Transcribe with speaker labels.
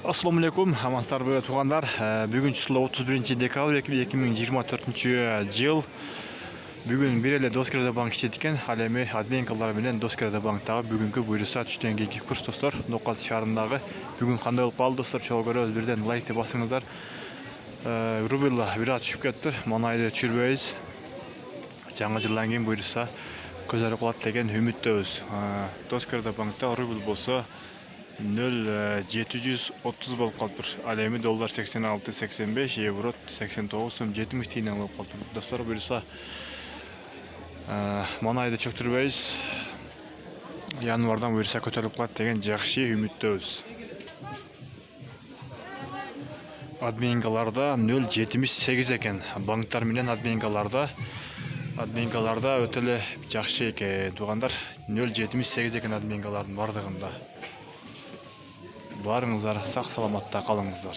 Speaker 1: Assalamu alaikum, амансыздарбы туугандар. Бүгүн число 31 декабрь 2024 жыл. Бүгүн бир эле Доскерде банк иштеткен, ал эми админкалар менен Доскерде банктагы бүгүнкү буйруса түштөн кийинки курс достор. Нокат шаарындагы бүгүн кандай болуп калды достор? Чогуу көрөбүз, бирден лайкты басыңыздар. Рубль бир аз түшүп кетти. Манайды түшүрбөйбүз. Жаңы жылдан кийин буйруса көзөрүп калат деген үмүттөбүз. Доскерде банкта рубль болсо 0,730 болуп калыптыр. Ал эми доллар 86-85, евро 89,70 тыйын болуп калыптыр. Достор буюрса манайды чөктүрбөйбүз. Январдан буюрса көтөрүлүп калат деген жакшы үмүттөбүз. Админкаларда 0,78 экен. Банктар менен админкаларда өтө эле жакшы экен. Туугандар 0,78 экен админкалардын бардыгында. Барыңыздар, сак саламатта калыңыздар.